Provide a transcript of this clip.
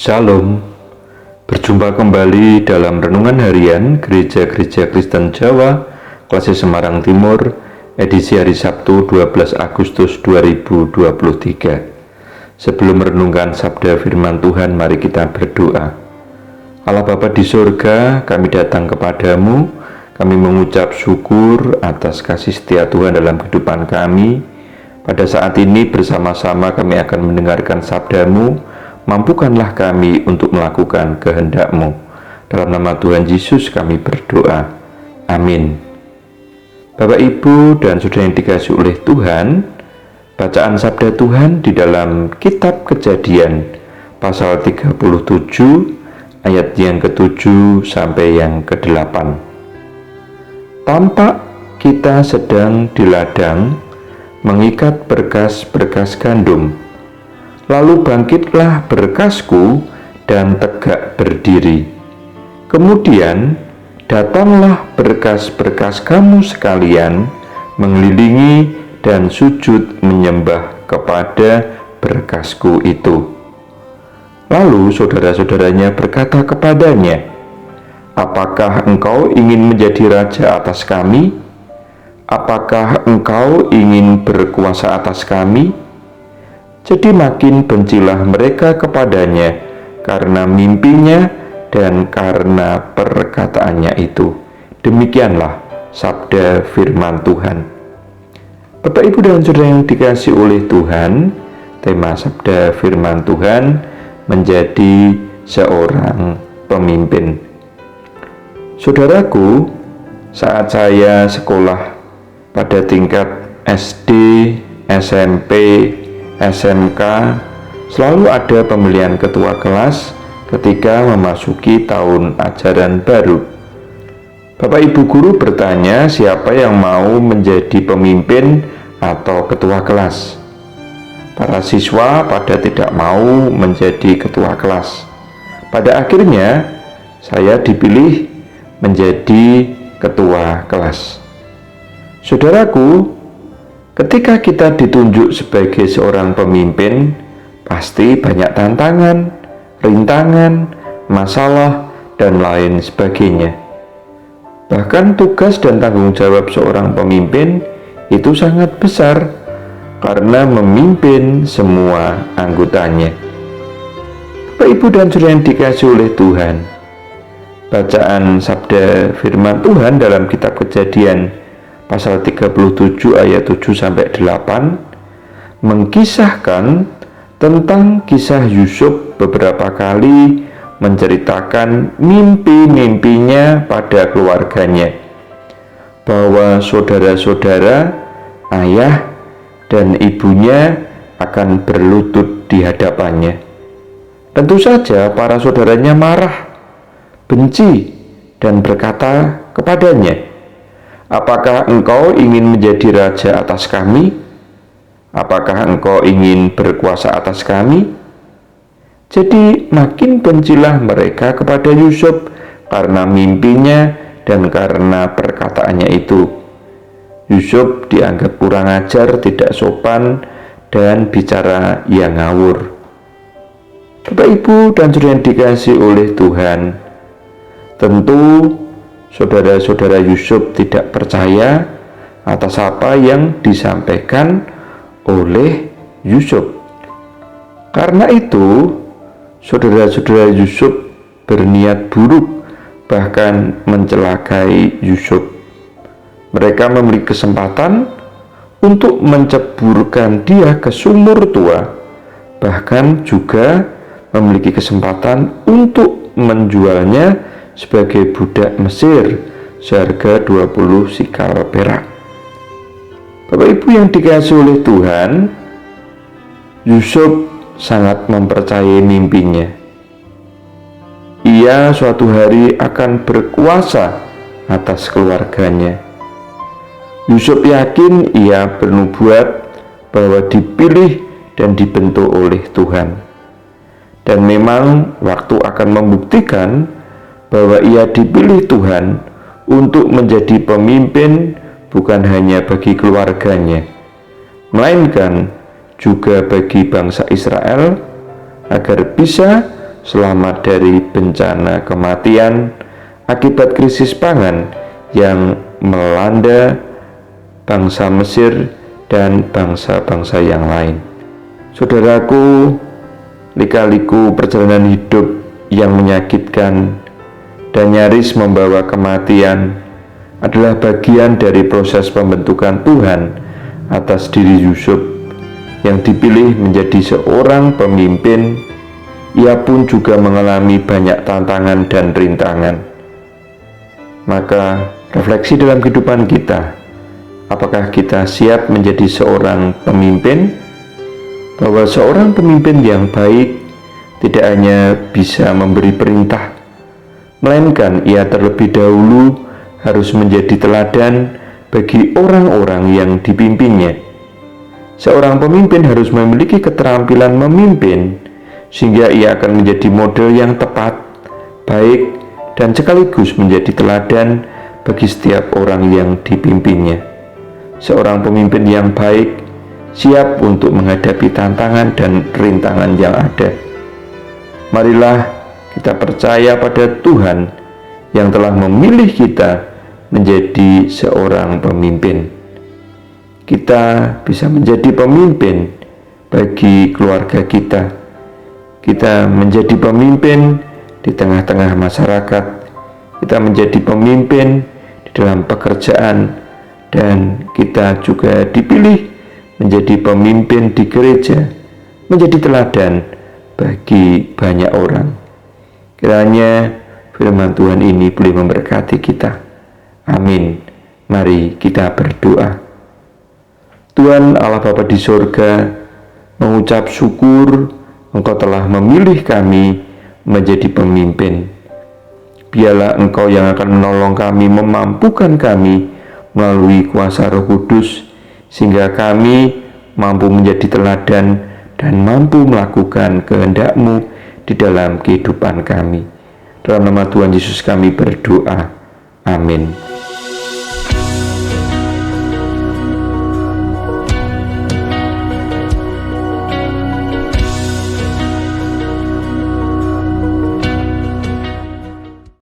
Shalom, berjumpa kembali dalam Renungan Harian Gereja-Gereja Kristen Jawa, Klase Semarang Timur, edisi hari Sabtu 12 Agustus 2023. Sebelum merenungkan sabda firman Tuhan, mari kita berdoa. Allah Bapa di surga, kami datang kepadamu, kami mengucap syukur atas kasih setia Tuhan dalam kehidupan kami. Pada saat ini bersama-sama kami akan mendengarkan sabdamu. Mampukanlah kami untuk melakukan kehendak-Mu. Dalam nama Tuhan Yesus kami berdoa. Amin. Bapak, Ibu, dan Saudara yang dikasihi oleh Tuhan, bacaan sabda Tuhan di dalam kitab Kejadian pasal 37 ayat yang ke-7 sampai yang ke-8. Tampak kita sedang di ladang mengikat berkas-berkas gandum. Lalu bangkitlah berkasku dan tegak berdiri. Kemudian datanglah berkas-berkas kamu sekalian mengelilingi dan sujud menyembah kepada berkasku itu. Lalu saudara-saudaranya berkata kepadanya, "Apakah engkau ingin menjadi raja atas kami? Apakah engkau ingin berkuasa atas kami?" Jadi makin bencilah mereka kepadanya karena mimpinya dan karena perkataannya itu. Demikianlah sabda firman Tuhan. Bapak, Ibu, dan Saudara yang dikasihi oleh Tuhan, tema sabda firman Tuhan menjadi seorang pemimpin. Saudaraku, saat saya sekolah pada tingkat SD, SMP, SMK, selalu ada pemilihan ketua kelas ketika memasuki tahun ajaran baru. Bapak Ibu guru bertanya siapa yang mau menjadi pemimpin atau ketua kelas. Para siswa pada tidak mau menjadi ketua kelas. Pada akhirnya saya dipilih menjadi ketua kelas. Saudaraku, ketika kita ditunjuk sebagai seorang pemimpin, pasti banyak tantangan, rintangan, masalah, dan lain sebagainya. Bahkan tugas dan tanggung jawab seorang pemimpin itu sangat besar karena memimpin semua anggotanya. Bapak, Ibu, dan Saudara yang dikasihi oleh Tuhan, bacaan sabda firman Tuhan dalam kitab Kejadian pasal 37 ayat 7 sampai 8 mengkisahkan tentang kisah Yusuf beberapa kali menceritakan mimpi-mimpinya pada keluarganya, bahwa saudara-saudara, ayah dan ibunya akan berlutut di hadapannya. Tentu saja para saudaranya marah, benci, dan berkata kepadanya, "Apakah engkau ingin menjadi raja atas kami? Apakah engkau ingin berkuasa atas kami?" Jadi makin bencilah mereka kepada Yusuf karena mimpinya dan karena perkataannya itu. Yusuf dianggap kurang ajar, tidak sopan, dan bicara yang ngawur. Bapak, Ibu, dan Saudara yang dikasihi oleh Tuhan, tentu saudara-saudara Yusuf tidak percaya atas apa yang disampaikan oleh Yusuf. Karena itu, saudara-saudara Yusuf berniat buruk, bahkan mencelakai Yusuf. Mereka memiliki kesempatan untuk menceburkan dia ke sumur tua, bahkan juga memiliki kesempatan untuk menjualnya sebagai budak Mesir seharga 20 sikal perak. Bapak, Ibu yang dikasihi oleh Tuhan, Yusuf sangat mempercayai mimpinya. Ia suatu hari akan berkuasa atas keluarganya. Yusuf yakin ia bernubuat bahwa dipilih dan dibentuk oleh Tuhan. Dan memang waktu akan membuktikan bahwa ia dipilih Tuhan untuk menjadi pemimpin bukan hanya bagi keluarganya, melainkan juga bagi bangsa Israel, agar bisa selamat dari bencana kematian akibat krisis pangan yang melanda bangsa Mesir dan bangsa-bangsa yang lain. Saudaraku, lika-liku perjalanan hidup yang menyakitkan dan nyaris membawa kematian adalah bagian dari proses pembentukan Tuhan atas diri Yusuf yang dipilih menjadi seorang pemimpin. Ia pun juga mengalami banyak tantangan dan rintangan. Maka refleksi dalam kehidupan kita, apakah kita siap menjadi seorang pemimpin? Bahwa seorang pemimpin yang baik tidak hanya bisa memberi perintah, melainkan ia terlebih dahulu harus menjadi teladan bagi orang-orang yang dipimpinnya. Seorang pemimpin harus memiliki keterampilan memimpin, sehingga ia akan menjadi model yang tepat, baik, dan sekaligus menjadi teladan bagi setiap orang yang dipimpinnya. Seorang pemimpin yang baik siap untuk menghadapi tantangan dan rintangan yang ada. Marilah kita percaya pada Tuhan yang telah memilih kita menjadi seorang pemimpin. Kita bisa menjadi pemimpin bagi keluarga kita. Kita menjadi pemimpin di tengah-tengah masyarakat. Kita menjadi pemimpin di dalam pekerjaan, dan kita juga dipilih menjadi pemimpin di gereja, menjadi teladan bagi banyak orang. Kiranya firman Tuhan ini boleh memberkati kita. Amin. Mari kita berdoa. Tuhan Allah Bapa di sorga, mengucap syukur Engkau telah memilih kami menjadi pemimpin. Biarlah Engkau yang akan menolong kami, memampukan kami melalui kuasa Roh Kudus, sehingga kami mampu menjadi teladan dan mampu melakukan kehendak-Mu di dalam kehidupan kami. Dalam nama Tuhan Yesus kami berdoa. Amin.